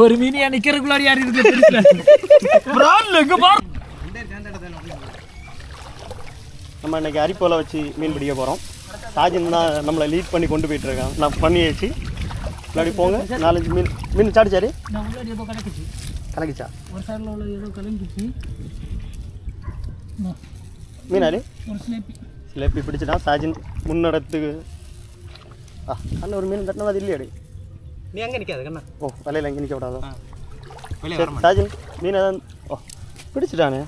ஒரு மீனியா நிக்கிறதுக்குள்ளாடி யார் இருக்கு நம்ம இன்னைக்கு அரிப்போல வச்சு மீன் பிடிக்க போகிறோம். சாஜின் தான் நம்மளை லீட் பண்ணி கொண்டு போயிட்டு இருக்கான். நான் பண்ணியாச்சு. முன்னாடி போங்க. 4-5 மீன் சாடிச்சாரு. ஏதோ கணக்குச்சா ஒரு சைடில் உள்ள ஏதோ கலந்துச்சு மீனாரு ஒரு சிலேப்பி பிடிச்சிட்டான். சாஜின் முன்னடத்துக்கு அண்ணன் ஒரு மீன் தட்டின மாதிரி இல்லையாடி. நீ அங்கே நிற்காது கண்ணா. ஓ வலையில் அங்கே நிற்க விடாதோ. சரி சாஜின் மீனை தான் பிடிச்சிட்டானே.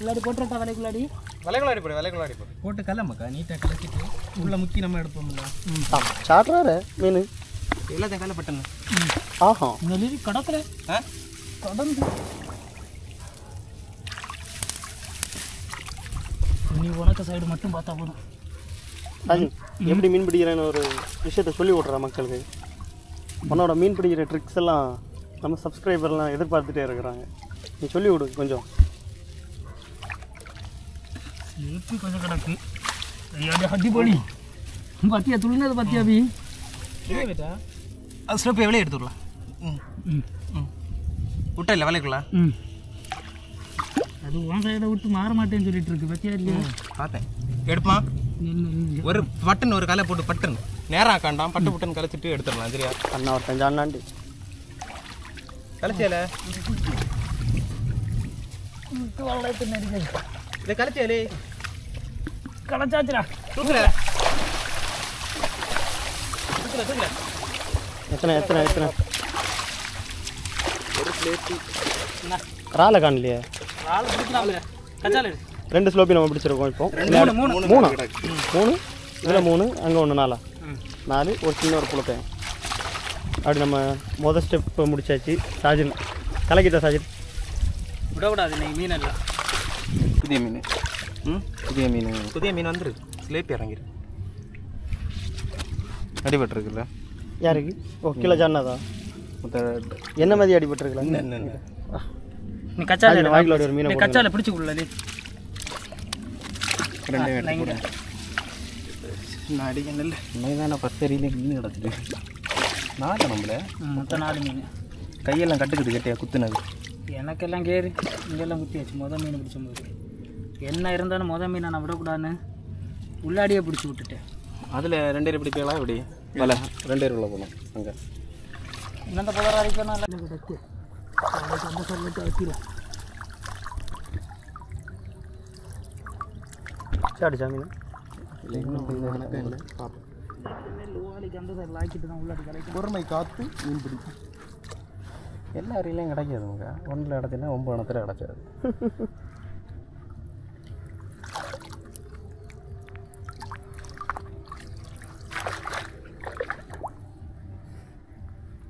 உள்ளாடி போட்டுட்டா வலைக்குள்ளாடி வலைக்குள்ளாடி போட்டு கலமக்கா நீட்டாக கலக்கிட்டு உள்ள முக்கி நம்ம எடுப்போம்ல. சாடுறாரு மீன் எல்லாத்தையும் கலப்பட்டேன்னு. ஆஹா நெல்லி கடக்கல கடந்து நீ உனக்கு சைடு மட்டும் பார்த்தா போதும். சாஜின் எப்படி மீன் பிடிக்கிறேன்னு ஒரு விஷயத்த சொல்லி விட்றா மக்களுக்கு. உன்னோட மீன் பிடிக்கிற ட்ரிக்ஸ் எல்லாம் நம்ம சப்ஸ்கிரைபர்லாம் எதிர்பார்த்துட்டே இருக்கிறாங்க. நீ சொல்லி விடு கொஞ்சம். எப்படி கொஞ்சம் கிடக்கு அடி போடி பத்தியா துளினது பத்தியா பி வேட்டா அது ஸ்லோப் எவ்வளோ எடுத்துடலாம். விட்டா இல்லை வலைக்குள்ள அது உன் சைடை விட்டு மாற மாட்டேன்னு சொல்லிட்டு இருக்கு பத்தியா இல்லையா. பார்த்தேன் எடுப்பா ஒரு பட்டன் ஒரு கலை போட்டு பட்டன் நேரம் ஆக்காண்டாம் பட்டு பட்டன் கலைச்சிட்டு எடுத்துடலாம். சரியா அண்ணா ஒரு 5 அண்ணாண்டி கலைச்சியால இதை கலைச்சியாலே களைச்சாச்சுடா தூக்கல எத்தனை ராலை காணலையே. 2 ஸ்லோப்பி நம்ம பிடிச்சிருக்கோம். இப்போ 3 இதில் 3 அங்கே 1 4 ஒரு சின்ன ஒரு புலப்பேன். அப்படி நம்ம மொதல் ஸ்டெப் முடிச்சாச்சு. சாஜின் கலக்கிட்ட சாஜின் விடக்கூடாது இன்னைக்கு மீன் எல்லாம் புதிய மீன் வந்துரு ஸ்லேப்பி இறங்கிரு அடிபட்டுருக்குல்ல. யாருக்கு? ஓ கீழே ஜானதா என்ன மாதிரி அடிபட்டுருக்குல்ல. நீ கச்சால வாய்க்குள்ள ஒரு மீனை கச்சால பிடிச்சு கொள்ளலே நான் அடிக்கணும் இல்லை மைதான பத்தறியிலே மீன் கிடச்சிட்டு நாட்டை நம்மள மொத்தம் 4 மீன் கையெல்லாம் கட்டுக்குது கட்டியா குத்துனது. எனக்கெல்லாம் கேரி இங்கெல்லாம் குத்தியாச்சு. மீன் பிடிச்ச போது என்ன இருந்தாலும் மீனை நான் விடக்கூடாதுன்னு உள்ளாடியே பிடிச்சி விட்டுட்டேன். அதில் 2 பேர் பிடிப்பீங்களா இப்படி வலை 2 பேர் உள்ள போகணும். அங்கே இன்னந்த புதர வரைக்கும் நல்லா கிடக்கு அந்த சொல்லிட்டு வைக்கிறேன். சாடி சாமி லோவாலிக்கு அந்த சைடில் ஆக்கிட்டு தான் உள்ளாடி கிடைக்கும். பொறுமை காத்து மீன் பிடிக்கும். எல்லா அறையிலையும் கிடைக்காதுங்க. 1 இடத்துல 9 இடத்துல கிடச்சாது.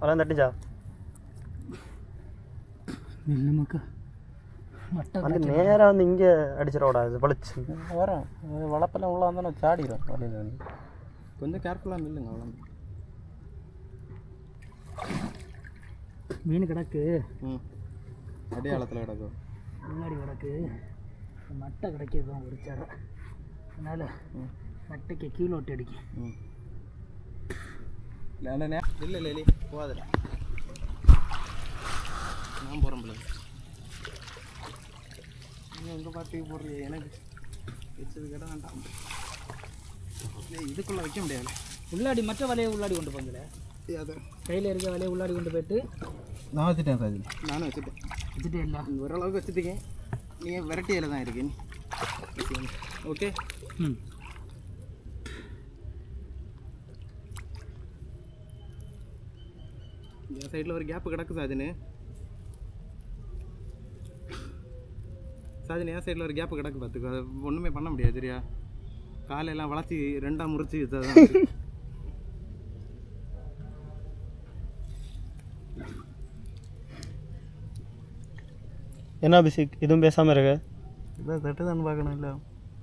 அதெல்லாம் தட்டுச்சா இல்லைமாக்கா வந்து நேராக வந்து இங்கே அடிச்சிடக்கூடாது. பழிச்சு வரும் வளப்பெல்லாம் உள்ள வந்தோன்னா சாடிடும் வலையில் வந்து. கொஞ்சம் கேர்ஃபுல்லாக நில்லுங்க. அவ்வளோ மீன் கிடக்கு அடையாளத்தில் கிடக்கும் முன்னாடி கிடக்கு. மட்டை கிடைக்கிறது தான் ஒரு சேர. அதனால் மட்டைக்கு கீழே ஒட்டி அடிக்கும். இல்லை போகாத நான் போகிறேன் பிள்ளை. நீங்கள் உங்கள் பாட்டுக்கு போடுறீங்க. எனக்கு வச்சது கிட்ட வேண்டாம். இதுக்குள்ளே வைக்க முடியாது. உள்ளாடி மற்ற வலையை உள்ளாடி கொண்டு போங்கல. அது கையில் இருக்க வலையை உள்ளாடி கொண்டு போயிட்டு நான் வச்சுட்டேன் சார். நானும் வச்சுட்டேன் இல்லை ஓரளவுக்கு வச்சுருக்கேன். நீங்கள் வெரைட்டியில் தான் இருக்கேன். ஓகே என் சைடில் ஒரு கேப்பு கிடக்கு சாஜினு. என் சைடில் ஒரு கேப்பு கிடக்கு பார்த்துக்கோ. அது ஒன்றுமே பண்ண முடியாது. சரியா காலையெல்லாம் வளர்ச்சி 2ஆக முறிச்சு தான். என்ன பிசிக் எதுவும் பேசாமல் இருக்க? இதான் தட்டுதான்னு பார்க்கணும். இல்லை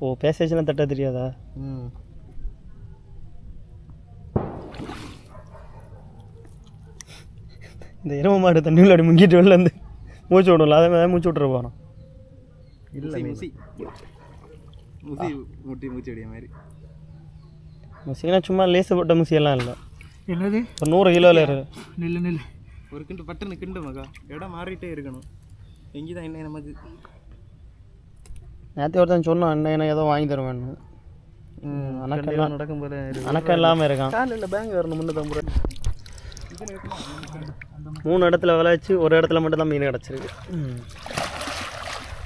ஓ பேசேஜ்னா தட்ட தெரியாதா? இந்த எரும மாடு தண்ணி உள்ளாடி முங்கிட்டு வெளில வந்து மூச்சு விடல. அதே மாதிரி மூச்சு விட்டுற போகிறோம். இல்லை முசி முட்டி மூச்சு அடிய மாதிரி. முசினா சும்மா லேசு போட்ட முசியெல்லாம் இல்லை. என்னது ஒரு 100 கிலோவில் நில்லு நில்லு. ஒரு கிண்டு பட்டுன்னு கிண்டு மகா. இடம் மாறிட்டே இருக்கணும். எங்கே தான் என்ன நமக்கு நேற்று ஒருத்தன் சொன்னான் என்ன ஏதோ வாங்கி தருவேன்னு. அணக்கெல்லாம் நடக்கும் போல அணக்கம் இல்லாமல் இருக்கான். காலையில் பேங்க் வரணும் 350. 3 இடத்துல விளையாச்சு ஒரு இடத்துல மட்டும் தான் மீன் கிடச்சிருக்கு.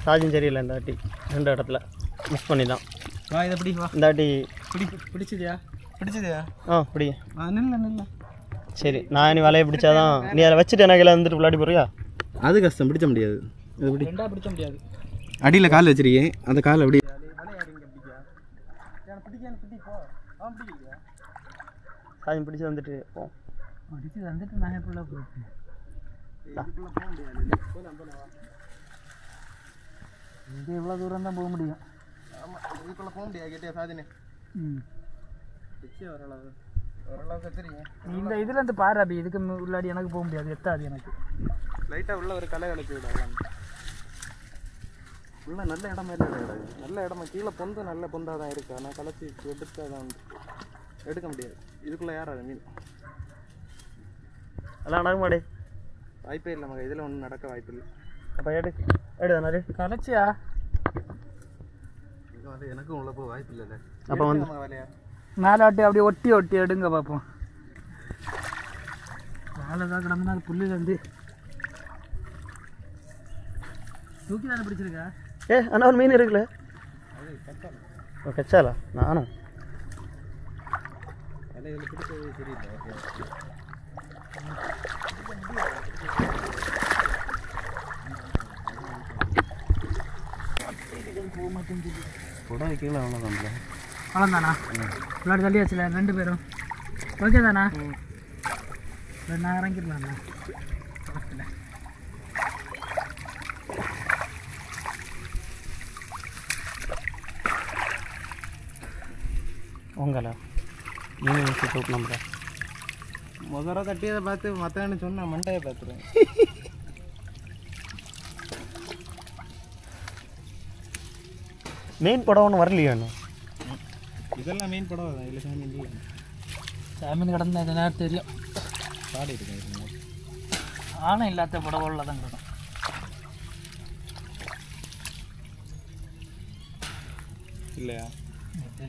சாஜும் சரியில்லை இந்த வாட்டி 2 இடத்துல மிஸ் பண்ணி தான். வா இதை பிடி வா. இந்த வாட்டி பிடிச்சதியா பிடிச்சதையா? பிடி. நில்ல நில்ல. சரி நான் நீ வலையை பிடிச்சாதான் நீ அதை வச்சுட்டு எனக்கு எல்லாம் வந்துட்டு விளையாடி போறியா? அது கஷ்டம், பிடிச்ச முடியாது. அது பிடி. ரெண்டா பிடிச்ச முடியாது. அடியில் கால் வச்சிருக்கேன், அந்த கால் அப்படி சாஜும் பிடிச்சி வந்துட்டு போ. பிடிச்சி வந்துட்டு நான் எப்படிலாம் போயிட்டேன். இங்கே எவ்வளோ தூரம் தான் போக முடியும். ஆமாம், இதுக்குள்ளே போக முடியாது. கேட்டியா சாதினே? ஓரளவுக்கு தெரியும். இந்த இதுலேருந்து பாரு அப்படி இதுக்கு உள்ளாடி எனக்கு போக முடியாது, எத்தாது எனக்கு. லைட்டாக உள்ள ஒரு களை கலக்கி விடாது. உள்ள நல்ல இடமா இல்லை கிடையாது. நல்ல இடமா கீழே பொந்து நல்ல பொந்தாக தான் இருக்குது. ஆனால் கலச்சி எடுத்து தான் எடுக்க முடியாது. இதுக்குள்ளே யாராது மீன் எல்லாம் நடக்க மாட்டே. வாய்ப்பே இல்லை மகா. இதில் ஒன்றும் நடக்க வாய்ப்பு இல்லை. அப்போ எடுதானே கலைச்சியா? எனக்கும் உள்ள போக வாய்ப்பு இல்லைல்ல. அப்போ வந்து வேலையா மேலாட்டி அப்படியே ஒட்டி ஒட்டி எடுங்க பார்ப்போம். வேலை தான் கிடந்தா புல்லு வந்து தூக்கி தானே பிடிச்சிருக்கா? ஆனால் ஒரு மீன் இருக்குல்ல. கச்சாலா? நானும் பிடிச்சது தெரியல. கீழே அவ்வளோதான். அவ்வளோதானா? விளையாடி தள்ளியாச்சுல 2 பேரும். ஓகே தானா? நான் இறங்கிடலாண்ணா. உங்களா மீன் வச்சு தூக்கு நம்புற முதல்ல தட்டியதை பார்த்து மற்றவன்னு சொன்னால் மண்டையை பார்த்துருவேன். மீன் படம் ஒன்று வரலையா இன்னும்? இதெல்லாம் மீன் படம் இல்லை. சாமி இல்லை. சாமீன் கிடந்தா இந்த நேரம் தெரியும். பாடி இருக்கேன். ஆனால் இல்லாத படவோல தான் கிடக்கும். இல்லையா? இல்லை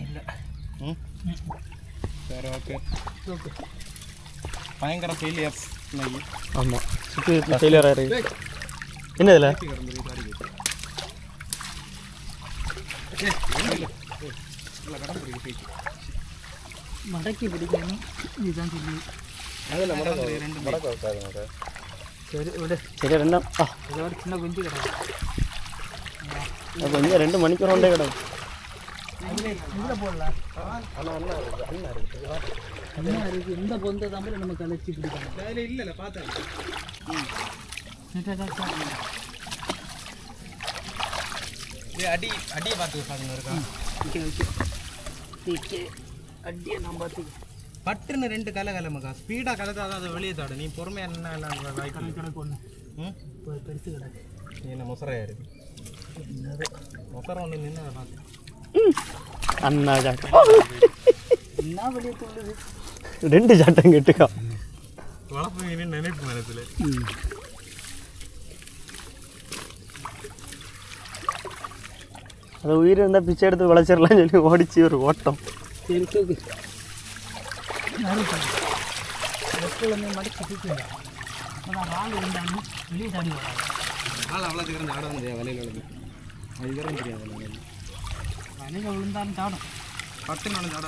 இல்லை. சரி, ஓகே ஓகே. பயங்கர ஃபெயிலியர்ஸ் இன்னைக்கு. ஆமாம், சுற்றி ஃபெயிலியர் ஆயிருக்கு. என்ன இதில் மடக்கி பிடிக்கணும். இதுதான் சொல்லி அதில் மடக்க வைக்காது. சரி விடு. சரி 2 இதோட சின்ன குஞ்சு கிடக்கும். கொஞ்சம் 2 மணிக்கூர் ஒன்றே கிடக்கும். இதில் போடலாம். அண்ணா இருக்குது. இந்த பொந்தை தான் நம்ம கலைச்சி பிடிக்கணும். அதில் இல்லைல்ல பார்த்தேன். அடியை பார்த்து சாதனை இருக்கா? அடியை நான் பார்த்து பட்டுன்னு 2 கலமக்கா. ஸ்பீடாக கலத்தாதான் அதை வெளியே தாடு. நீ பொறுமையாக என்ன எல்லாம் வாய்ப்பு கணக்கு ஒன்று பெருசு கிடக்கு. என்ன மொசரையா இருக்கு? மொசரம் ஒன்று நின்று அதை பார்த்து அண்ணா ஜாட்டம் என்ன வெளியே தூண்டுது. 2 ஜாட்டம் கேட்டுக்கா. வளர்ப்பு மீன் நினைப்பு மனத்தில். அது உயிர் இருந்தால் பிச்சை எடுத்து வளைச்சிடலாம்னு சொல்லி ஓடிச்சு ஒரு ஓட்டம். சரி தூக்கு. எப்பொழுதுமே மடிச்சு தூக்குங்க. அப்போதான் ஆள் இருந்தாலும் வெளியே தாடி வராது. ஆள் அவ்வளோ சீக்கிரம் ஆட முடியாது. வலையில் விழுது. அது வரையும் தெரியாது. வலையில் விழுந்தாலும் தாடும். பட்டு நானும் ஆட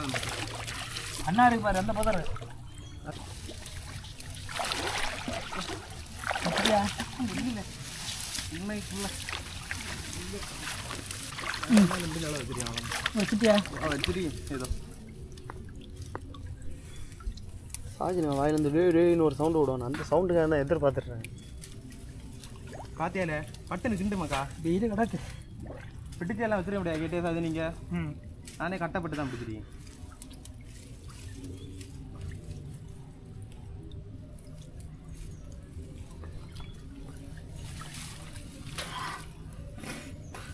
அண்ணா இருக்கு பாரு அந்த பதற. அப்படியா? உண்மைக்குள்ள வச்சுட்டியா? வச்சிருக்கேன் ஏதோ. சாஜி நான் வாயிலேருந்து ரேன்னு ஒரு சவுண்டு விடுவான். அந்த சவுண்டுக்காக தான் எதிர்பார்த்துட்றேன். பாத்தியாலே பட்டுன்னு கிண்டு மக்கா. இது கிடக்கு. பிடிச்செல்லாம் வச்சிருக்க முடியாது. கேட்டே சாது நீங்கள். நானே கட்டப்பட்டு தான் பிடிச்சிருக்கேன்.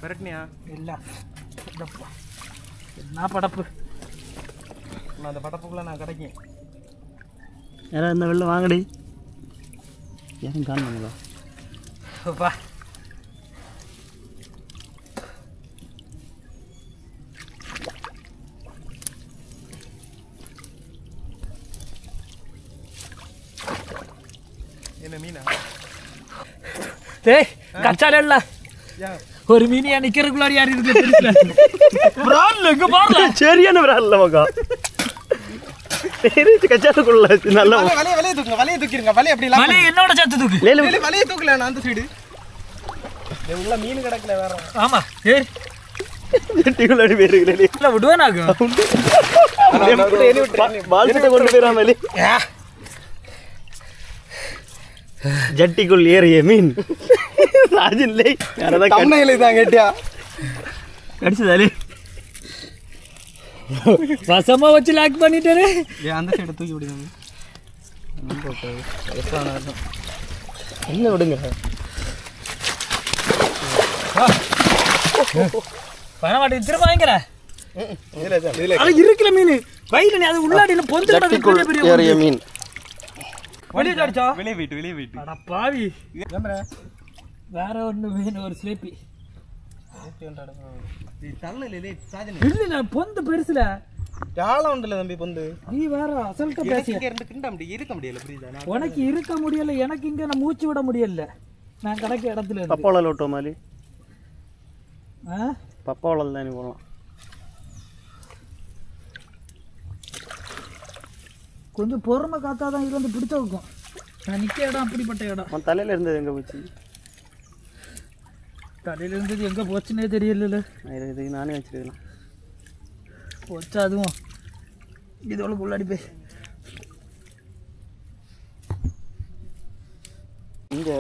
விரட்டினியா? இல்லை என்ன படப்பு. நான் அந்த படப்புக்குள்ளே நான் கிடைக்கும். யாராவது இந்த வெளில வாங்கடி. யாரும் காணுங்களா? வா என்ன மீனா? டேய் கச்சால இல்ல ஒரு மீனியா நிக்கிறதுக்குள்ளாடி யார் இருக்கு? பிரான்ல எங்க பாருங்க. சரியான பிரான்ல மகா. கச்சாலுக்குள்ள நல்ல வலையை தூக்குங்க, வலையை தூக்கிருங்க. வலையை அப்படி இல்லாம மலை என்னோட சேர்த்து தூக்கு. வலையை தூக்கல நான் அந்த சைடு. உள்ள மீன் கிடக்கல வேற. ஆமா ஏய் ஜெட்டிக்குள்ளாடி போயிருக்கல. இல்ல விடுவேனாக்கு. பால்கிட்ட கொண்டு போயிராம வெளி. ஜட்டிக்குள் ஏறிய மீன் ராஜின்லே யாரதான் கண்ணையில தான் கேட்டியா? கடிச்சதாலே வசமா வச்சு லாக் பண்ணிட்டாரு. அந்த சைடு தூக்கி விடுங்க. என்ன விடுங்க. பணமாட்டி திரும்ப வாங்கிக்கிற. அது இருக்கிற மீன் வயிறு அது உள்ளாடியில பொந்து ஜட்டிக்குள் ஏறிய மீன். வெளியே அடிச்சா வெளியே போயிட்டு. அட பாவி. வேற ஒண்ணு மீன் ஒரு ஸ்லேப்பி. இல்ல பொந்து பெருசுல யாழம் உண்டுல தம்பி பொந்து. நீ வேற அசல்ட்ட பேசிய. இருக்க முடியல புரியுதா? உனக்கு இருக்க முடியல, எனக்கு இங்க நான் மூச்சு விட முடியல. நான் கிடக்க இடத்துல இருந்து. பப்பாவளல் ஓட்டோ மாதிரி. பப்பாவளல் தான் நீ போகலாம். கொஞ்சம் பொறுமை காத்தாதான் இது வந்து பிடிச்ச வைக்கும். நான் நிற்க இடம் அப்படிப்பட்ட இடம். அவன் தலையில் இருந்தது எங்கே போச்சு? தலையில் இருந்தது எங்கே போச்சுன்னே தெரியல. இதுக்கு நானே வச்சுருக்கலாம். போச்சா அதுவும் இதோட உள்ளாடி போய் இங்கே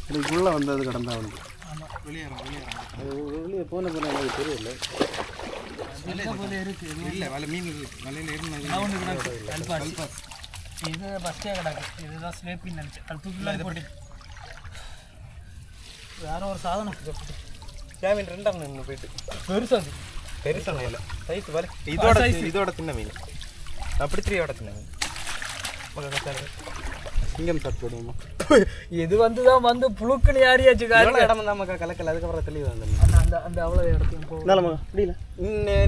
இதுக்குள்ளே வந்தது கடந்தா வந்து. ஆமாம் வெளியே அது வெளியே போன போன எனக்கு தெரியல. போல இருக்கு. இல்லை வலை மீன் வலையில் இருந்து இது ஃபஸ்ட்டே கிடக்கு. இதுதான் ஸ்லேப்பின்னு நினச்சி அது தூக்கிலாம் போட்டு வேற ஒரு சாதனம். கேமின் ரெண்டாம் மீன் போயிட்டு பெருசாது. பெருசாக இல்லை சைஸ் வலை இதோட சின்ன மீன். நான் பிடிச்சிரியோட சின்ன மீன். சிங்கம் சாப்பிட்டு விடுவோமா? இது வந்து புழுக்குன்னு யாரியாச்சு இடம் தான் மக்கா கலக்கல. அதுக்கப்புறம் தெளிவு வந்து அந்த அந்த அவ்வளோ இடத்தையும் இருந்தாலும் முடியல.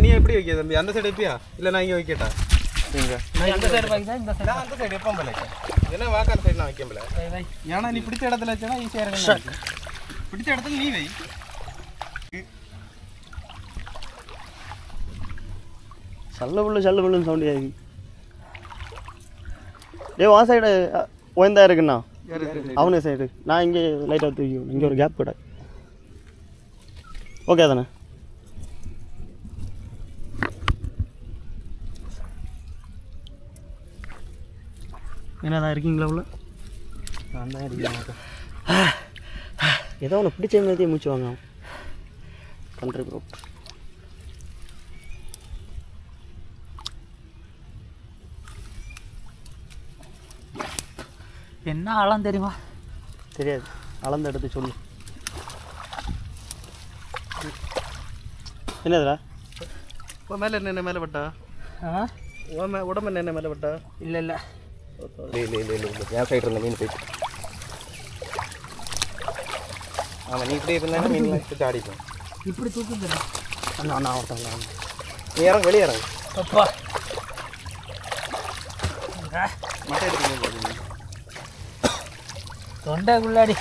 நீ எப்படி வைக்க தம்பி? அந்த சைடு வைப்பியா இல்லை நான் இங்கே வைக்கட்டா? இங்கே அந்த சைடு வைக்கா இந்த சைடு அந்த சைடு எப்போ போல ஏன்னா வாக்கான சைடு நான் வைக்க முடியல. வை. ஏன்னா நீ பிடிச்ச இடத்துல வச்சா ஈஸியாக இருக்கு. பிடிச்ச இடத்துல நீ வை. சல்லுன்னு சவுண்ட் ஆகி டே வா சைடு ஓய்ந்தா இருக்குண்ணா. அவனே சைடு நான் இங்கே லைட்டாக தூக்கி இங்கே ஒரு கேப் கூட. ஓகே தானே? என்னதான் இருக்கீங்களா உள்ள? நான் தான் இருக்கேன். ஏதோ ஒன்று பிடிச்ச மாதிரியே மூச்சு வாங்க. கண்ட்ரி ப்ரோ என்ன ஆழம் தெரியுமா? தெரியாது. அளந்து எடுத்து சொல்லு. என்னதுடா? இப்போ மேலே என்ன மேலே பட்டா? உடம்பு என்ன மேலே பட்டா? இல்லை இல்லை என் சைடு இருந்த மீன் போயிட்டு. ஆமாம் நீ இப்படி இருந்தா மீன் வச்சு ஆடிப்போம். இப்படி தூக்குங்க. அண்ணா அண்ணா ஒருத்தவங்க நீ இறங்க வெளியே இறங்க. அப்பா மட்டை எடுத்து தொண்டைக்குள்ளாடி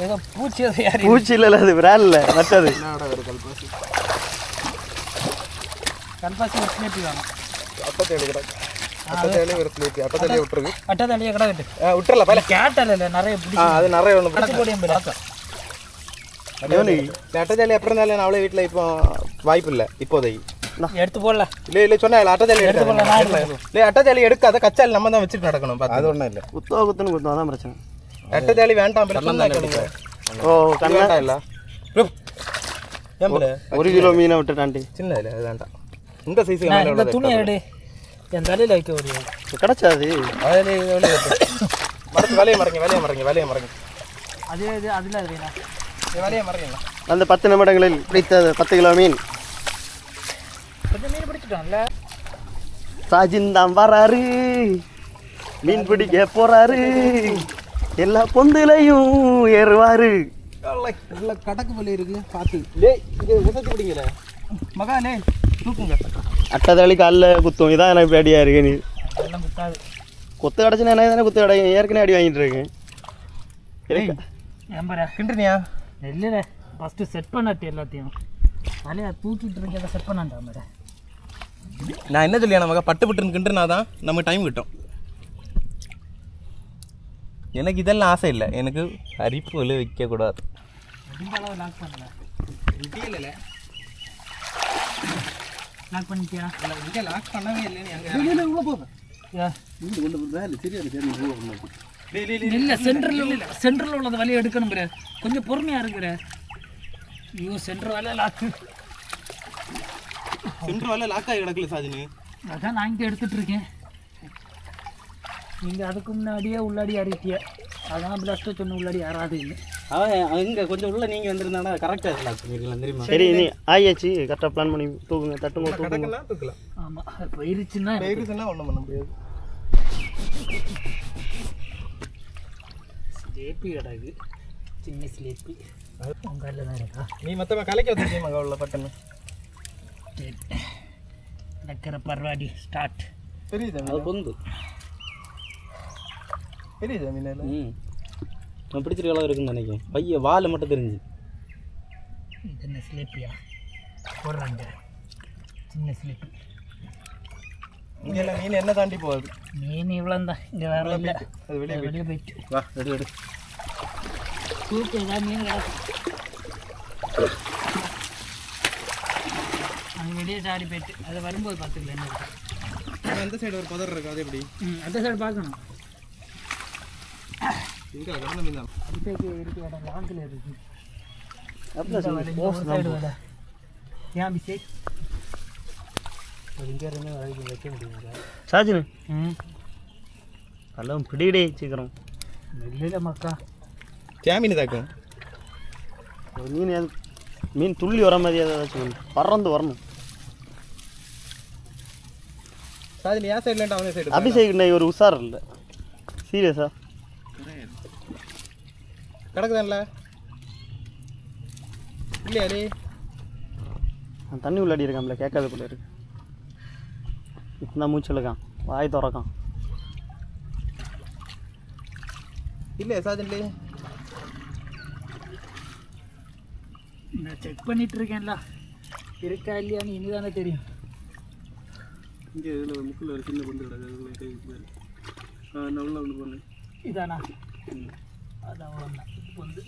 ஏதோ பூச்சி அதை யாரு பூச்சி இல்லை, அது விரால் இல்லை, மற்றது என்னடா ஒரு கல்பாசி கல்பாசி ஒரு ஸ்லேப்பி வேணும். அப்பத்தேலி கிடக்கு. அப்பத்தேலி ஒரு ஸ்லேப்பி. அப்பத்தேலியை விட்டுருக்கு. அட்டதாலியே கிடக்கட்டு விட்டுறல பல கேட்டல இல்லை நிறைய பிடிச்சி அது நிறைய ஒன்று பிடிச்சி போடியும் பார்க்க. அட்டதாலி எப்படி இருந்தாலும் நான் அவ்வளோ வீட்டில் இப்போ வாய்ப்பு இல்லை இப்போதைக்கு. எடுத்து போடல. இல்லை சொன்னா அட்டதாலி எடுத்து போடல. இல்லை அட்டதாலி எடுக்காத கச்சாலி நம்ம தான் வச்சுட்டு நடக்கணும். அது ஒன்றும் இல்லை. குத்துன்னு குத்தும் அதான் பிரச்சனை. அட்டதாலி வேண்டாம். ஓ கண்ணா இல்லை 1 கிலோ மீனை விட்டுட்டாண்டி. சின்ன இல்லை அது வேண்டாம். இந்த சைஸ் இந்த துணி எடு என் தலையில் வைக்க முடியும். கிடச்சாது வலையை மறங்க. அதே இது அதில் அது வேணா வலையை மறங்க. அந்த 10 நிமிடங்களில் பிடித்த 10 கிலோ மீன். கொஞ்சம் மீன் பிடிச்சிட்டோம்ல. சாஜின் தான் வராரு, மீன் பிடிக்க போறாரு, எல்லா பொந்துலையும் ஏறுவாரு. கடக்கு போல இருக்கு பார்த்து. டேய் இது உசத்தி பிடிங்கல மகானே தூக்குங்க. அட்டதாளி காலில் குத்தும். இதான் எனக்கு இப்படி அடியாக இருக்கு. நீ அதெல்லாம் குத்தாது. கொத்து கிடச்சுன்னா என்ன தானே குத்து கிடைக்கும். ஏற்கனவே அடி வாங்கிட்டு இருக்கேன். ஏம்பரா கிண்டுனியா? இல்லை ஃபஸ்ட்டு செட் பண்ணட்டு எல்லாத்தையும். வலையை தூக்கிட்டு இருக்கேன் செட் பண்ணாண்டா மேடம். நான் என்ன சொல்லியா நமக்கு பட்டுன்னு கிண்டுனா தான் நமக்கு டைம் கிட்டும். எனக்கு இதெல்லாம் ஆசை இல்லை. எனக்கு அரிப்பு வைக்கக்கூடாது. அளவு லாக் பண்ணல இல்லை லாக் பண்ணிட்டியா? இங்கே லாக் பண்ணவே இல்லைன்னு உள்ள போதும். இல்லை சென்ட்ரல் உள்ளது வலையை எடுக்கணும் பிற. கொஞ்சம் பொறுமையாக இருக்கிற. ஐயோ சென்ட்ரல் வலையை லாக்கு. சென்ட்ரல் வலை லாக் ஆகி கிடக்கல சாஜினு. அதான் நான் இங்கே எடுத்துகிட்டு இருக்கேன். நீங்கள் அதுக்கு முன்னாடியே உள்ளாடி அறிவிட்டிய. அதான் பிளாஸ்ட்டை சொன்ன உள்ளாடி யாராவது இல்லை. அவன் இங்கே கொஞ்சம் உள்ள நீங்கள் வந்துருந்தானா கரெக்டாக லாக் பண்ணிருக்கலாம் தெரியுமா? சரி நீ ஆயாச்சு. கரெக்டாக பிளான் பண்ணி தூக்குங்க. தட்டுங்க தூக்கலாம். ஆமாம் போயிருச்சுன்னா ஒன்றும் பண்ண முடியாது. ஸ்லேப்பி கிடக்கு. சின்ன ஸ்லேப்பி உங்கள் தான் இருக்கா? நீ மொத்தமாக கலைக்க வச்சுருக்கீங்க மகா உள்ள பட்டுன்னு. சரி நடக்கிற பரவாடி ஸ்டார்ட். தெரியுதா அது பொந்து? தெரியுதா மீனால? நான் பிடிச்சிருக்க அளவு இருக்குன்னு நினைக்கிறேன். பைய வால் மட்டும் தெரிஞ்சு. இது என்ன ஸ்லேப்பியா போடுறாங்க? சின்ன ஸ்லேப்பி. இங்கே எல்லாம் மீன் என்ன தாண்டி போகுது. மீன் இவ்வளோ தான். இங்கே வேற இல்லை. அது வெளியே போயிட்டு வா எடு தூக்கு ஏதாவது மீன் கிடக்கும். அது வெளியே சாடி போயிட்டு அதை வரும்போது பார்த்துக்கலாம். என்ன இருக்கு அந்த சைடு ஒரு பதர் இருக்கு. அது எப்படி? அந்த சைடு பார்க்கணும். இங்கே கடந்த மீன் தான் அதுக்கு இருக்கு இடம் லாங்கில் இருக்கு. ஏன் பிசை இங்கே இருந்து வரைக்கும் வைக்க முடியுங்க சாஜினு. எல்லாம் பிடிக்கிட்டே சீக்கிரம். இல்லை மக்கா தேமீன் தாக்கும். மீன் மீன் துள்ளி வர மாதிரி ஏதாச்சும் பறந்து வரணும். சாஜினி ஏன் சைடில் அவனே சைடு அபிஷேக் ஒரு உஷார் இல்லை. சீரியஸா கிடக்குதான்ல இல்லையா? நீ தண்ணி உள்ளாடி இருக்கான்ல கேட்காத போல இருக்கு. இப்போ மூச்சு இழுக்கான், வாய் திறக்கான். இல்லையா சாஜன்லி? நான் செக் பண்ணிட்டு இருக்கேன்ல இருக்கா இல்லையான்னு இனிதானே தெரியும். இங்கே இதில் முக்கில் ஒரு சின்ன பொந்து கிடக்கு. உள்ள ஒன்று பொண்ணு இதானா? அது அவ்வளோதான் வந்து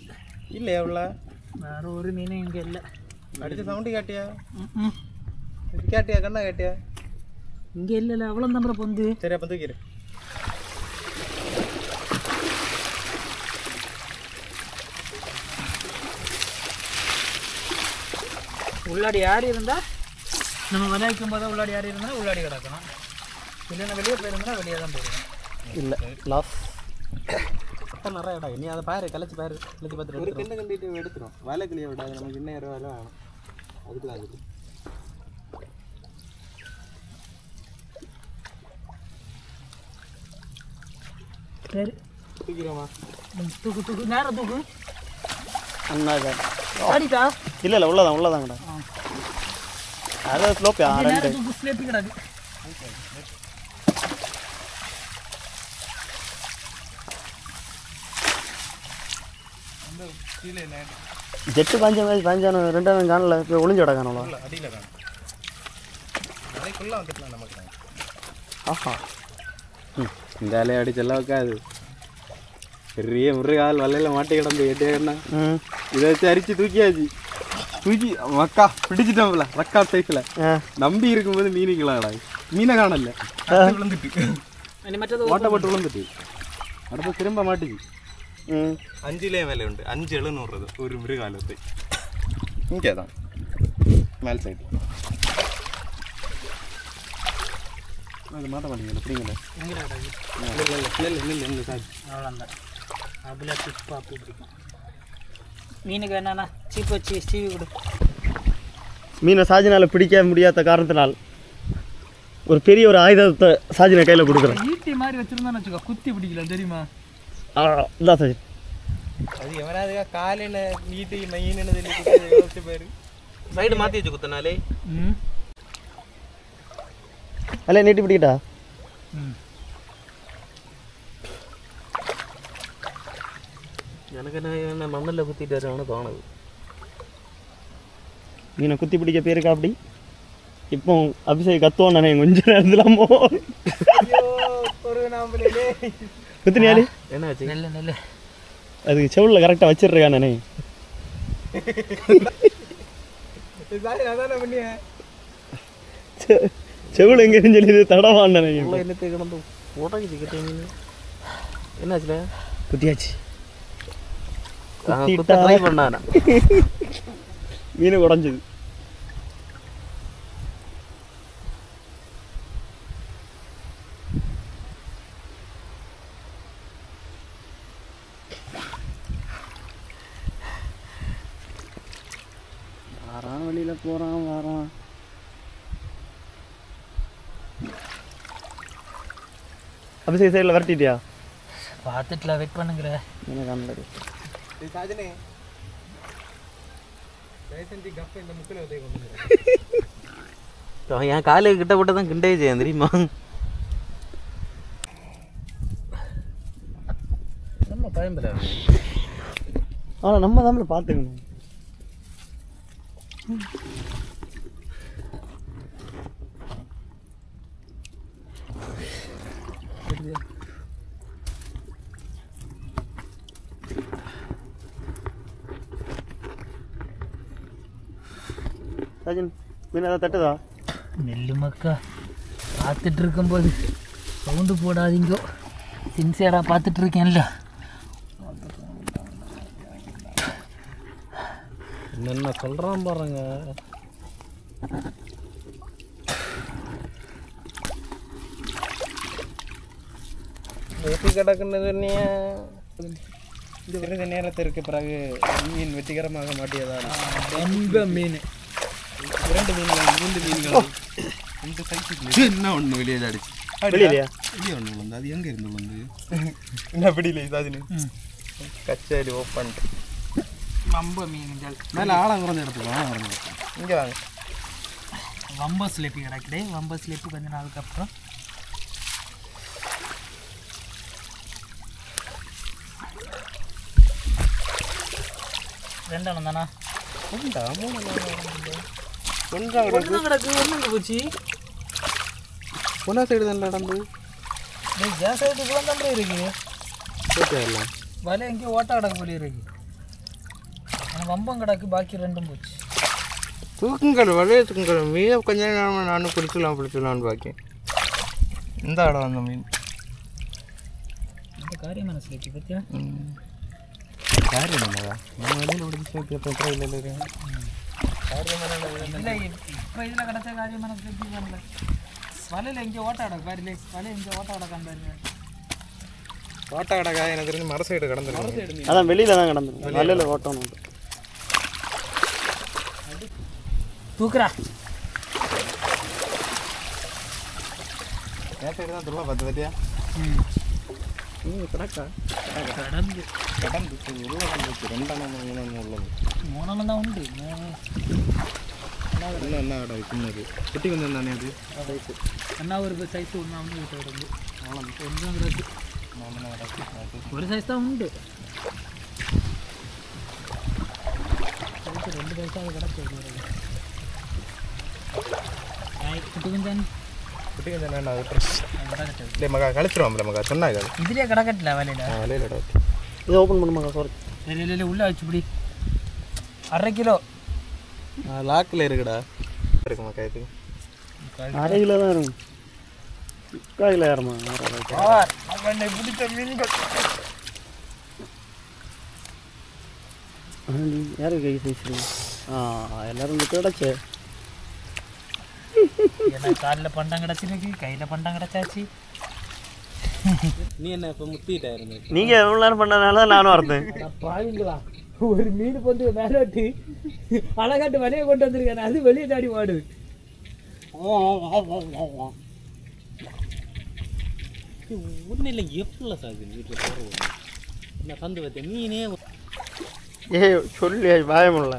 இல்லையா உள்ள வேற ஒரு மீனும் இங்கே இல்லை. அடித்த சவுண்டு கேட்டியா? கேட்டியா? கண்ணா கேட்டியா? இங்கே இல்லைல்ல அவ்வளோ தம்புற பொந்து. சரி அப்போ தூக்கிடு. உள்ளாடி யார் இருந்தால் நம்ம விளையாடும் போது உள்ளாடி யார் இருந்தால் உள்ளாடி கிடக்கணும். இல்லைன்னா வெளியே போயிருந்தா வெளியே தான் போயிடணும். இல்லை லாஸ் நிறைய இடம். நீ அதை பாரு, கழிச்சு பாரு, கழிச்சு பார்த்துட்டு ஒரு கிண்ண கண்டிட்டு எடுத்துரும். வலை கிளிய விடாது. நமக்கு இன்னும் 20 வேலை வேணும். அதுக்கு தான் இருக்குது. சரி தூக்கிடுவோமா? தூக்கு தூக்கு நேரம் தூக்கு. அண்ணாக்கா அடிக்கா? இல்லை இல்லை உள்ளதாங்கடா. அதான் ஸ்லோப்பா நேரம் தூக்கு. ஸ்லேப்பி கிடாது. ஜெட்டு பாஞ்ச மாதிரி பாஞ்சானு 2 காணல. இப்போ ஒளிஞ்சு விட காணல. அடியில் காணும். அதைக்குள்ளே வந்துக்கலாம் நமக்கு. ஆஹா இந்த அலையை அடிச்செல்லாம் வைக்காது. பெரிய முருகால் வலையில் மாட்டி கிடந்து எட்டேன்னா இதை வச்சு அரிச்சு தூக்கியாச்சு. தூக்கி மக்கா பிடிச்சிட்டோம்ல ரக்கா சைஸில். நம்பி இருக்கும்போது மீனுக்கலாடா. மீனை காணல, விழுந்துட்டு ஓட்ட போட்டு விழுந்துட்டு. அடுத்து திரும்ப மாட்டிச்சு. 5 விலை உண்டு. 5,700 ஒரு மிருகாலத்தை. இங்கே தான் மேல் சைடு. அது மாட்ட மாட்டேங்குது. பிடிங்கல அவ்வளோதான். அப்படியே பிடிக்கும். மீனுக்கு என்னன்னா சீவி கொடு. மீனை சாஜினால் பிடிக்க முடியாத காரணத்தினால் ஒரு பெரிய ஒரு ஆயுதத்தை சாஜினை கையில் கொடுக்குறேன். ஈட்டி மாதிரி வச்சுருந்தான்னு வச்சுக்கோ, குத்தி பிடிக்கல தெரியுமா? இல்லை சாஜி, அது எவனாவதுக்கா காலையில் நீட்டு மையின்னு சொல்லி போயிரு. சைடு மாற்றி வச்சு குத்தினாலே அல்ல நீட்டி பிடிக்கிட்டா. எனக்கு என்ன மண்ணில் குத்திட்டு அவனு தோணுது. மீனை குத்தி பிடிக்க பேருக்கா அப்படி. இப்போ அபிஷேக் கத்துவோம் நானே கொஞ்சம் நேரத்துலாமோ குத்தினியாடி என்ன வச்சு நெல் நெல் அதுக்கு செவுளில் கரெக்டாக வச்சிடுறேன் நானே. செவுள் எங்கேன்னு சொல்லி தடவான்னு என்னத்தை கிடந்து போட்டாச்சு கிட்டீங்க. என்னாச்சுல குத்தியாச்சு. ட்ரை பண்ணானா மீன் உடஞ்சது. வாரான் வழியில் போகிறான் வாரான். அபிஷேக் சைடில் விரட்டிட்டியா? பார்த்துட்டுல வெயிட் பண்ணுங்கிற எனக்கு அந்த என் காலு கிட்ட போட்டு தான் கிண்டே செய்ய தெரியுமா? நம்ம பயன்பட ஆனால் நம்ம தான் பார்த்துக்கணும். ராஜன் மீன் அதை தட்டுதா? நெல்லு மக்கா பார்த்துட்டு இருக்கும்போது சவுண்டு போடாதீங்கோ, சின்சியராக பார்த்துட்டு இருக்கேன்ல. என்னென்ன சொல்கிறான் பாருங்க. வெட்டி கிடக்குன்னு சொன்னிய இந்த நேரத்திற்கு பிறகு மீன் வெற்றிகரமாக மாட்டியதால் ரொம்ப மீன் 2 மீன்கள் 3 மீன்கள் இந்த சைஸுக்கு என்ன ஒன்று வெளியே அடிச்சு வெளியிலையா? வெளியே ஒன்று விழுந்து அது எங்கே இருந்து விழுந்து என்ன பிடியில இதாதுன்னு கச்சேரி ஓப்பன் வம்ப மீன் மேலே ஆழம் குறைஞ்ச இடத்துக்கு இங்கே வாங்க. வம்ப ஸ்லிப்பு கிடக்குது. வம்ப ஸ்லிப்பு கொஞ்ச நாளுக்கு அப்புறம் ரெண்டாம் தானா? ஒன்றா 3 ஒன்றா கிடக்கு. ஒன்றுங்க போச்சு. ஒன்றா சைடு தான் நடந்து கேஸ் ஆகிட்டு கூட தான் இருக்கு. போட்டேன் வலை எங்கேயும் ஓட்டா கிடக்கு போலி இருக்கு. ஆனால் வம்பம் கிடக்கு, பாக்கி 2 போச்சு. தூக்குங்கள் வலையை தூக்குங்கள். மீனை கொஞ்ச நேரம் நானும் பிடிச்சலான்னு பார்க்கேன். இந்த இடம் வந்த மீன் இந்த காரிய மனசில் இருக்கு பற்றியா? காரியம் என்னதா நம்ம வெளியில் முடிச்சு எப்போ இல்லை இல்லை இப்போ இதில் கிடச்ச காரிய மனசில் எப்படி பண்ணல. வலையில் எங்கேயும் ஓட்டா கிடக்கு பாருலே. வலை எங்கேயும் ஓட்டா கிடக்கான்னு பாருங்க. ஓட்டா கிடக்கா எனக்கு தெரிஞ்சு மர சைடு கிடந்துருக்கு. அதான் வெளியில் தான் கிடந்துருக்கு. வலையில் ஓட்டணும். தூக்குறா என் சைடு தான் துருவா 10 பத்தியா கிடக்கா கடந்து கடந்து உள்ள வந்துச்சு. 2 உள்ளது 3 தான் உண்டு. இன்னும் என்ன கடை சின்னது குட்டி கொஞ்சம் தானே அது அண்ணா ஒரு சைஸ் ஒன்றா வந்து வீட்டை வருது. ஒன்றுங்கிறது ஒரு சைஸ் தான் உண்டு. 2 சைஸாக கிடக்கு. குட்டி கொஞ்சம் குட்டி கொஞ்சம் வேண்டாம். இல்லை மகா கழிச்சிருவாம்ல மகா சொன்னாங்க. இதுலேயே கிடக்கட்டில்ல வலையில். வலையில் இடம் இதை ஓப்பன் பண்ணுமாக்கா? சாரி இல்லை இல்லை இல்லை உள்ளே வச்சு இப்படி 1/2 கிலோ லாக்கில் இருக்குடா. இருக்கு மக்கா இது 1/2 கிலோ தான் இருக்கும். 3/4 கிலோ ஏறமா? பிடிச்ச மீன்கள் யாரு கை சைஸ்? எல்லாரும் கிடச்சே. ஏன்னா காலில் பண்டம் கிடச்சிருக்கு, கையில் பண்டம் கிடச்சாச்சு. நீ என்ன இப்போ முத்திட்டா இருந்து நீங்கள் எவ்வளோ நேரம் பண்ணதுனால நானும் வரேன். பாருங்களா ஒரு மீன் வந்து மேலோட்டு அழகாட்டு வலையை கொண்டு வந்திருக்கேன், அது வெளியே தாடி வாடுது. ஒன்றும் இல்லை, எப்படில சாகுது வீட்டில் போகிற நான் தந்து வைத்தேன் மீனே. சொல்லி வாயமில்ல.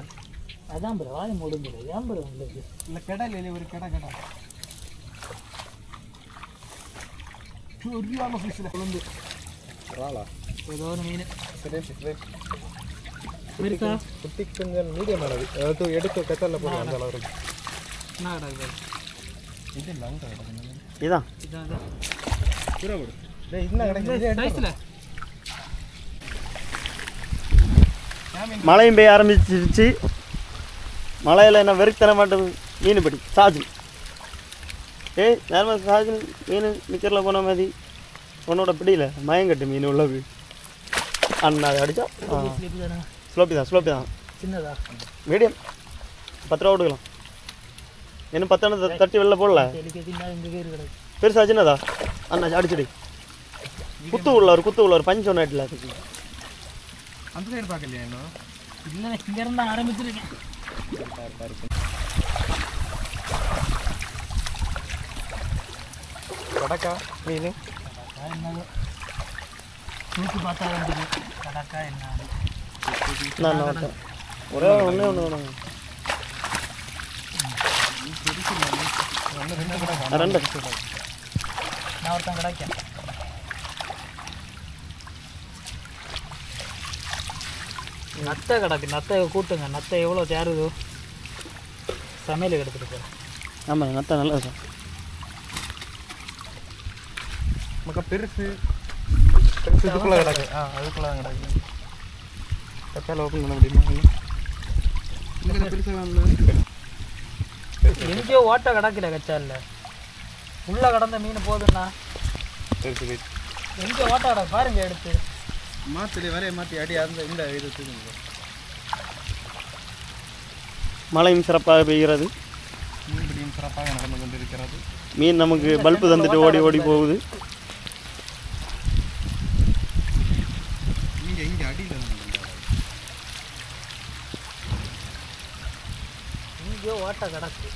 அதான் ப்ரோ வாயை முடிஞ்சது. ஏன் ப்ரோ உங்களுக்கு இல்லை கடல் இல்லை, ஒரு கடை ஒரு ஃபிஷ்ஷில் குழம்பு ஏதோ ஒரு மீன் இருக்கா? குட்டி கொஞ்சம் மீடியம் ஆனது, அதாவது எடுத்து கத்தாலில் போடுவோம் அந்த அளவு இருக்கு. என்ன கடை இது? இதான் மழையும் பெய்ய ஆரம்பிச்சிருச்சு. மழையில் என்ன வெறுத்தர மாட்டேன் மீன் படி சாஜில். நேரமாக சாஜில் மீன் நிற்கிறல போன மாதிரி உன்னோட பிடியில மயங்கட்டு மீன் உள்ளது. அண்ணா அதை அடித்தா ஸ்லோப்பி தான் சின்னதா மீடியம் 10 ரூபா கொடுக்கலாம். என்ன 10 தட்டி வெளில போடல, பெருசா சின்னதா அண்ணா அடிச்சுடி. குத்து உள்ள ஒரு பஞ்சு ஒன்று ஆயிட்டில். அந்த சைடு பார்க்கலையா இன்னும்? இல்லை, இங்கேருந்து ஆரம்பிச்சிருக்கேன். கடக்கா மீன் என்னது தூக்கி பார்த்தா வேண்டியது கடக்கா என்ன ஒரே ஒன்று வேணும். 2 நான் ஒருத்தன் கிடைக்கேன். நத்தை கிடக்கு, நத்தை கூட்டுங்க. நத்தை எவ்வளோ தேருதோ சமையல் எடுத்துகிட்டு போகிறேன். ஆமாம், நத்தை நல்லா சார். நமக்கு பெருசு இதுக்குள்ளே கிடக்கு. அதுக்குள்ளே தான் கிடக்கு. கத்தால ஓப்பன் பண்ண முடியுமா? இங்கே பெருசாக எங்கேயோ ஓட்டை கிடக்கல கச்சால உள்ளே கடந்த மீன் போதுண்ணா. எங்கேயோ ஓட்டை கிடக்கு பாருங்க, எடுத்து மாற்றி வரைய மாற்றி அடி அந்த இந்த இது தூங்குங்க. மழையும் சிறப்பாக பெய்கிறது, மீன்பிடியும் சிறப்பாக நடந்து கொண்டிருக்கிறது. மீன் நமக்கு பல்பு தந்துட்டு ஓடி போகுது. இங்கே அடியில் எங்கேயோ ஓட்டை கிடக்கு.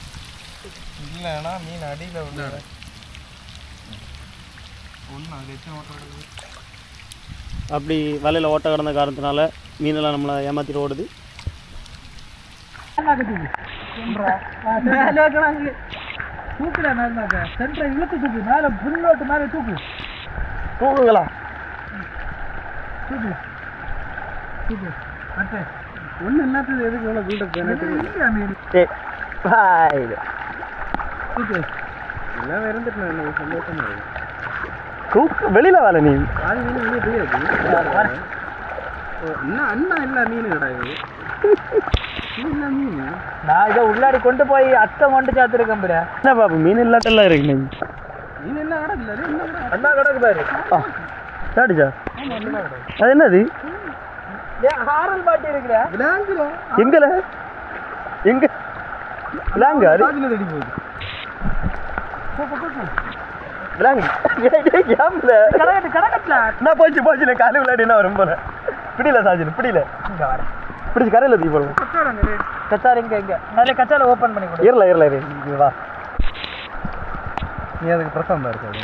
இல்லைன்னா மீன் அடியில் உள்ள ஒன்று அது எத்தனை ஓட்டை கிடக்குது. அப்படி வலையில் ஓட்ட கடந்த காரணத்தினால மீனெல்லாம் நம்மளை ஏமாற்றிட்டு ஓடுது. தூக்குல மேலாக்க சென்டரை இழுத்து தூக்கு, மேலே புல்லோட்டு மேலே தூக்குங்களா? தூக்கு அடுத்து ஒன்றும் இல்லாதது எதுக்கு இவ்வளோ பில்டப் தூக்கு எல்லாம் இருந்துட்டு எனக்கு சந்தோஷமா இருக்கு. தூக்கு வெளியில் வேலை நீ அது மீன் வெளியே போயாது. இன்னும் அண்ணா இல்லை மீன் கிடையாது. என்ன மீன் நான் இதை உள்ளாடி கொண்டு போய் அத்தை கொண்டு சாத்திருக்கேன் பிற. என்ன பாப்பு மீன் இல்லாட்டெல்லாம் இருக்கு. மீன் என்ன கிடக்குல அண்ணா கிடக்கு பாரு. சாடிச்சா அது என்னது? ஹாரல் பாட்டி இருக்கிற எங்கல எங்க விளாங்க அடி போகுது. போச்சு காலை விளையாடினா வரும் போல. பிடில சாஜின் பிடில பிடிச்சி கரையில் தூக்கி போடுவோம். கச்சாரு இங்க நிறைய கச்சால ஓப்பன் பண்ணி கொடு. இருல வா, நீ அதுக்கு பிரசந்தம் இருக்காது.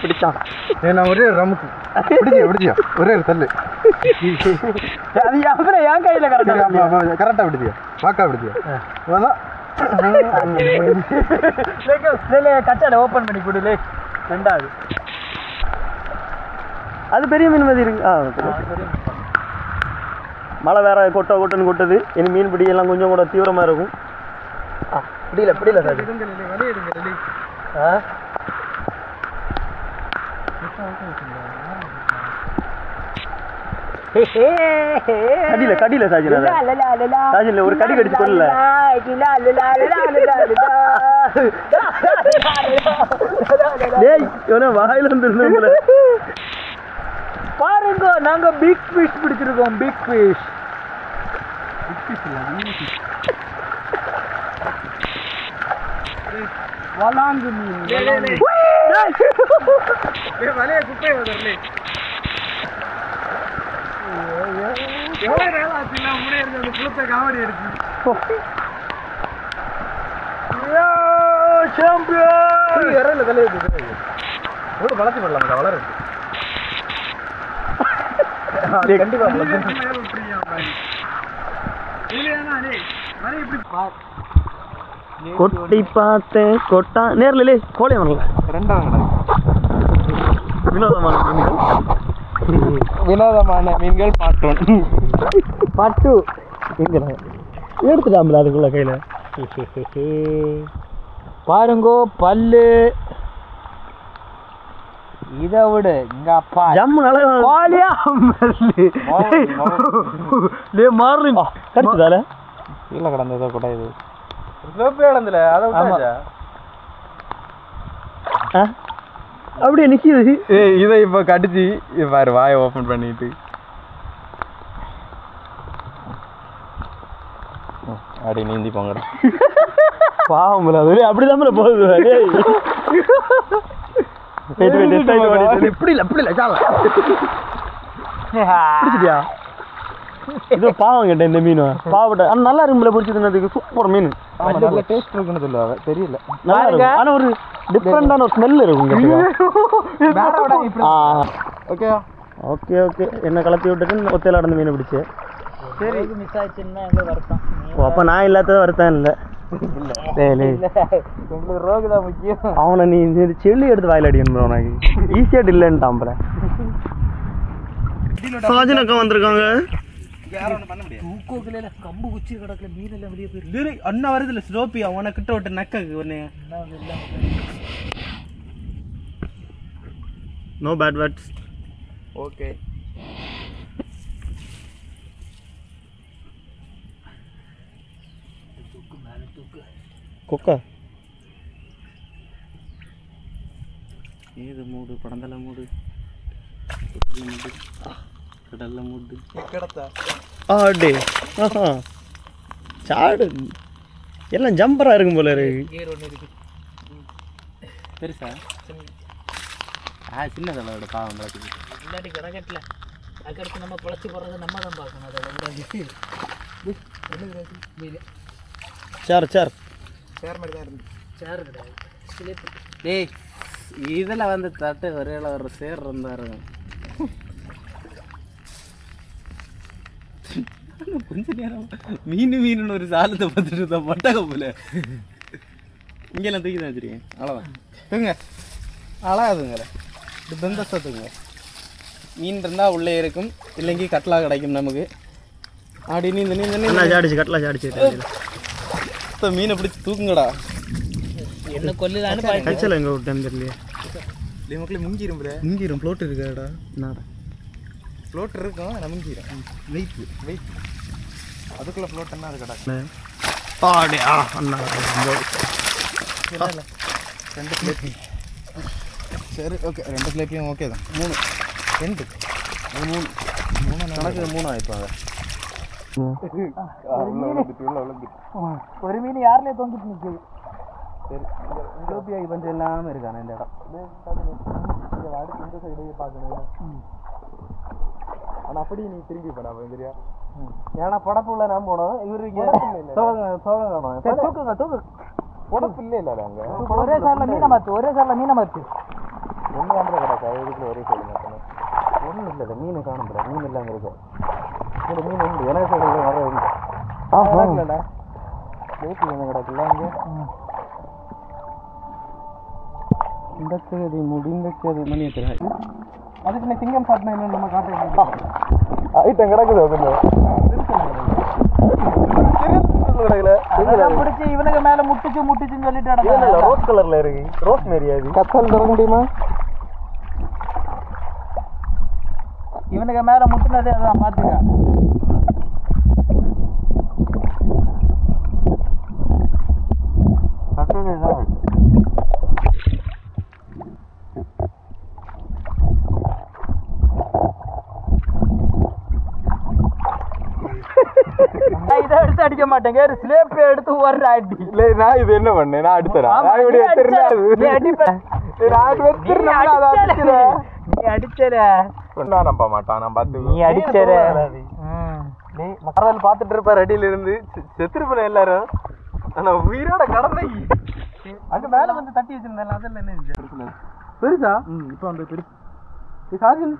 பிடிச்சான். நான் ஒரே ரமுக்கு பிடிச்சியா ஒரே ஒரு தள்ளு. அது அப்புறம் என் கையில கரெக்டா பிடிச்சியா வாக்கா பிடிச்சியா கச்சால ஓப்பன் பண்ணி கொடுலே. 2வது அது பெரிய மீன் மாதிரி இருக்கு. மழை வேற கொட்டுன்னு கொட்டுது. இனி மீன் பிடிக்கலாம் கொஞ்சம் கூட தீவிரமா இருக்கும். பிடில சார் கடியில சாஜில ஒரு கடி கடிச்சு கொள்ள வாயில இருந்து பாருங்க, நாங்க பிக் ஃபிஷ் பிடிச்சிருக்கோம். பிக் ஃபிஷ் வளாங்கு மீன். வலைய குப்பை வரல. கொட்டி பார்த்தேன் கொட்டா நேர்ல கோழி வரல வினோதமான மீன்கள் பாட்டு எங்க எடுத்துட்டாமல அதுக்குள்ள கையில பாருங்கோ பல்லு இதை விடு இங்க அப்பா ஜம்முனால மாறுறீங்க கடிச்சுதால கீழே கிடந்ததோ கூட இது கிடந்தல அதை அப்படியே நிக்குது. இதை இப்போ கடிச்சு பாரு வாயை ஓப்பன் பண்ணிட்டு அப்படி நீந்தி போங்கடா. பாவம் அப்படிதான் போகுது. இப்படி இல்லை பிடிச்சிட்டியா? இது பாவம் கேட்டேன் இந்த மீன் பாவட்ட. ஆனால் நல்லா இருக்கும்ல பிடிச்சதுக்கு சூப்பர் மீன். நல்ல டேஸ்ட் இருக்குன்னு சொல்லுவாங்க தெரியல. நல்லா இருக்கும் ஆனால் ஒரு டிஃப்ரெண்டான ஒரு ஸ்மெல் இருக்கும். ஓகே ஓகே ஓகே என்ன கலத்தி விட்டுட்டு ஒத்தையில் நடந்த மீனை பிடிச்சி. சரி மிஸ் ஆயிடுச்சுன்னா எவ்வளோ வருத்தம். ஓ அப்போ நான் இல்லாதது வருத்தம் இல்லை. உங்களுக்கு ரோகு தான் முக்கியம். அவனை நீ இந்த செல்லி எடுத்து வாயில் அடிக்கணும். உனக்கு ஈஸியாக இல்லைன்ட்டாம்பல. சாஜன் அக்கா வந்திருக்காங்க. கம்பு குச்சி கிடக்கல மீன் எல்லாம் வெளியே போயிருக்கு. அண்ணா வருது இல்லை ஸ்லோப்பி அவனை கிட்ட விட்டு நக்கு ஒன்று. No bad words. ஓகே கொக்கா ஏது மூடு படந்தல மூடு கடல்ல மூடு கிடத்தா ஆடே. ஆஹா சாடு எல்லாம் ஜம்பராக இருக்கும் போல இருக்கு. ஏர் ஒன்று இருக்கு பெருசா சின்ன தலையோட பாவம் கிடக்குது. இல்லாட்டி கிடக்கட்டில் அதுக்கடுத்து நம்ம பிழைச்சி போடுறது நம்ம தான் பார்க்கணும். அதோட சார் சார் சேர் மாதிரி தான் இருந்து சேர் கிடையாது. டேய் இதில் வந்து தட்டு ஒரேல ஒரு சேர் இருந்தாரு. கொஞ்ச நேரம் மீன் ஒரு சாலத்தை பார்த்துட்டு இருந்தா பட்டக போல இங்கெல்லாம் தூக்கி தான் வச்சிருக்கேன். அவ்வளோதான் தூங்க அழகாதுங்க இது பெந்தஸ்தத்துங்க. மீன் இருந்தால் உள்ளே இருக்கும் இல்லைங்கி கட்லா கிடைக்கும் நமக்கு. அப்படி நீந்த நீந்த சாடிச்சு கட்டலா சாடிச்சு மீனை பிடிச்சி தூக்குங்கடா. என்ன கொல்லுதான்னு கச்சல எங்கே விட்டேன்னு தெரியலையே. மக்களே முங்கிரும் முங்கிரும் ஃப்ளோட் இருக்காடா. என்னடா ஃப்ளோட் இருக்கும் நான் முங்கிடும். வெயிட் அதுக்குள்ளே ஃப்ளோட் என்ன அது கிடக்கு. ஆடே அண்ணா 2 பிளேட். சரி ஓகே 2 பிளேட்லையும் ஓகே தான். 3 கணக்கு 3 ஆயிப்பாங்க. ஒரு மீன் யாருலேயே தொங்கிட்டு நிற்குது. சரி இந்தோப்பியாகி பஞ்சம் இல்லாமல் இருக்கானே இந்த இடம். அடுத்து இந்த சைடையே பார்க்கணும். ஆனால் அப்படி நீ திரும்பி போனா தெரியா. ஏன்னா படப்புள்ள நான் போனோம் இவருக்கு தூக்குங்க உடப்பு இல்லை இல்லை அங்கே ஒரே சாரில் மீனை மாற்று ஒன்று காண்பில் கிடக்கா இதுக்குள்ள ஒரே சைடு மாற்றணும். ஒன்றும் இல்லை மீன் காணப்பட மீன் இல்லாமல் இருக்கு. இந்த மீன் உண்டு எனக்கு சைடு வர இல்லைடா வேட்டி என்ன கிடக்குல்ல அங்கே. இந்த கேதி முடிந்த கேதி மணி எத்தனை அதுக்கு நான் சிங்கம் சாட்டினா என்னன்னு நம்ம காட்ட ஐட்டம் கிடக்குது. பிடிச்சி இவனுக்கு மேல முட்டிச்சுன்னு சொல்லிட்டு ரோஸ் கலர்ல இருக்கு. ரோஸ் மேரியாது கத்தால் தர முடியுமா? இவனுக்கு மேல முட்டினதே அதான் பாத்துக்க. இதை எடுத்து அடிக்க மாட்டேங்க. ஸ்லேப் எடுத்து ஒரு அடி. இல்லை நான் இது என்ன பண்ணேன் நான் அடித்தரேன். நீ அடிச்சர நம்ப மாட்டான் நான் பார்த்து நீ அடிச்சர நீ மரத்தில் பார்த்துட்டு இருப்பார் அடியில இருந்து செத்துருப்பேன் எல்லாரும். ஆனா உயிரோட கடமை அங்க மேல வந்து தட்டி வச்சிருந்தேன். அதெல்லாம் என்ன பெருசா? இப்போ அந்த பெருசு சார்ஜன்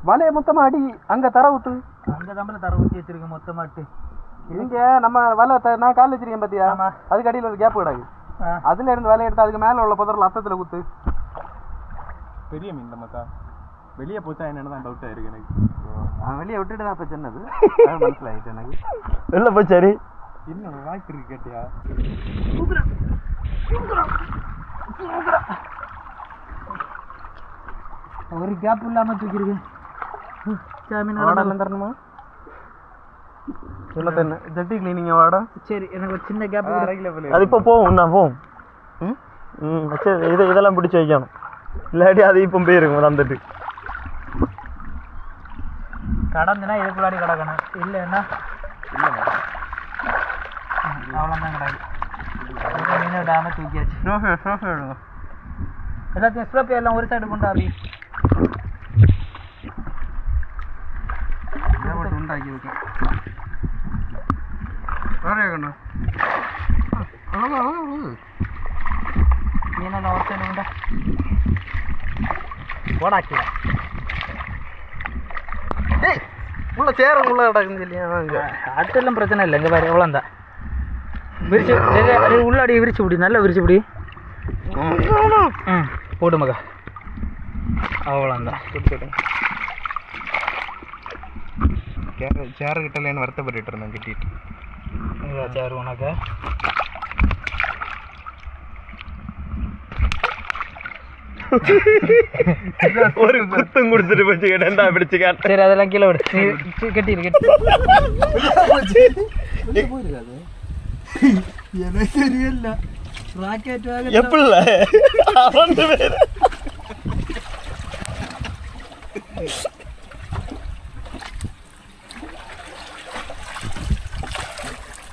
வலையை மொத்தமா அடி அங்க தர ஊத்து. அங்கே தான் தர ஊற்றி வச்சிருக்கேன் மொத்தமாட்டு. இங்க நம்ம வலை நான் கால் வச்சிருக்கேன் பாத்தியா, அதுக்கு அடியில் ஒரு கேப் கிடாது. அதுல இருந்து வலை எடுத்து அதுக்கு மேல உள்ள புதரில் அத்தத்துல குத்து. பெரிய மீன் நமக்கா வெளியே போச்சா என்னன்னு தான் டவுட்டா இருக்கு எனக்கு. வெளியே விட்டுட்டு தான் இப்போ சொன்னது மனசிலாயிட்டு எனக்கு. வெளில போய் சரி இன்னும் வாய்ப்பு இருக்கு கேட்டியா? ஒரு கேப் இல்லாமல் தூக்கிருக்கேன். வாடெல்லாம் தரணுமா? சொல்ல தண்ணே ஜட்டி கிளீனிங்க வாடா. சரி எனக்கு ஒரு சின்ன கேப். அது இப்போ போகும் நான் போகும். சரி இதெல்லாம் பிடிச்சி வைக்கணும், இல்லாட்டி அது இப்போ போயிருக்கும் வந்துட்டு. கடந்துனா இதுக்குள்ளாடி கிடக்கணும், இல்லைன்னா அவ்வளோதான் கிடக்கு. மீன் விடாமல் தூக்கியாச்சு. எல்லாத்தையும் ஸ்லோப்பி எல்லாம் ஒரு சைடு கொண்டாடி உண்டாக்கி வைக்க. மீனெல்லாம் ஒரு சைடு உண்டா போடாக்கி உள்ள சேரம் உள்ள கிடக்குன்னு சொல்லியா? அதெல்லாம் பிரச்சனை இல்லை. இங்கே பாரு எவ்வளோ தான் விரிச்சு உள்ளாடி விரிச்சு பிடி, நல்லா விரிச்சு பிடி. போடு மகா, அவ்வளோந்தான். சேரு கிட்டலன்னு வருத்தப்பட்டு இருந்தேன் கிட்டிட்டு. சேரு உனக்கு ஒரு குத்தும் கொடுத்துட்டு போச்சு கேட்டா பிடிச்சு கேட்ட. சரி அதெல்லாம் கீழே விடு, நீ கட்டிடு கட்டி. எனக்கு தெரியல ராக்கெட் எப்படி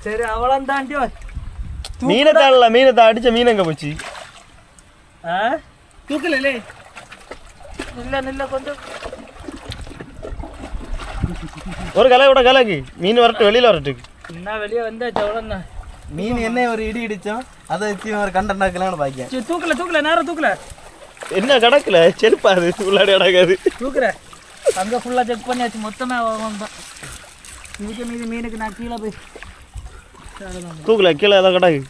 சரி அவ்வளோ தாண்டி மீனை தாண்டல, மீனை தான் அடிச்ச மீன் எங்க போச்சு? தூக்கல நில்ல கொஞ்சம் ஒரு கலை கூட கலைக்கு மீன் வரட்டு வெளியில வரட்டு. என்ன வெளியே வந்தாச்சு அவ்வளோதான். மீன் என்ன ஒரு இடி இடிச்சோம், அதை வச்சு ஒரு கண்டனாக்கலாம்னு பாக்கிய. தூக்கல நேரம் தூக்கல. என்ன கிடக்கல செருப்பா அது உள்ளாடி கிடக்காது. தூக்குற அங்கே ஃபுல்லாக செக் பண்ணியாச்சு மொத்தமாக தான். இதுக்கு மீனுக்கு நான் கீழே போய் தூக்கல கீழே ஏதாவது கிடக்கு.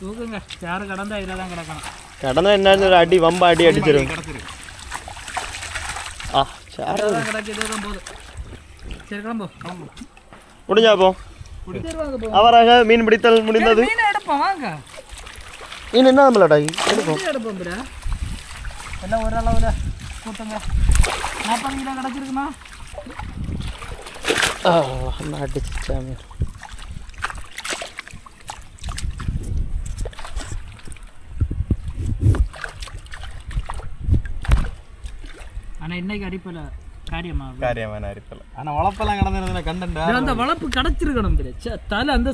தூக்குங்க, யாரும் கடந்தா இதில் தான் கிடக்கணும். கடந்தா என்ன ஒரு அடி வம்பா அடி அடிச்சிடும். கிடக்குதான் போதும். சரி கிளம்போ முடிஞ்சா போ. அவராக மீன் பிடித்தல் முடிந்தது. மீனை எடுப்போம் வாங்க. மீன் என்ன நம்மளடா எடுப்போம் எடுப்போம் பிற எல்லாம் ஒரு அளவில் கூட்டுங்க. 40 கிலோ கிடச்சிருக்குமா? அடிச்சா மீன் ஆனால் இன்னைக்கு அடிப்பல காரியமான அரிப்பல. ஆனா வளப்பெல்லாம் கடந்திருந்தா கண்டா அந்த வளப்பு கிடச்சிருக்கணும். தலை அந்த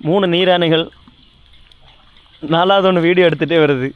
3 நீரானைகள் 4வது ஒன்று வீடியோ எடுத்துகிட்டே வருது.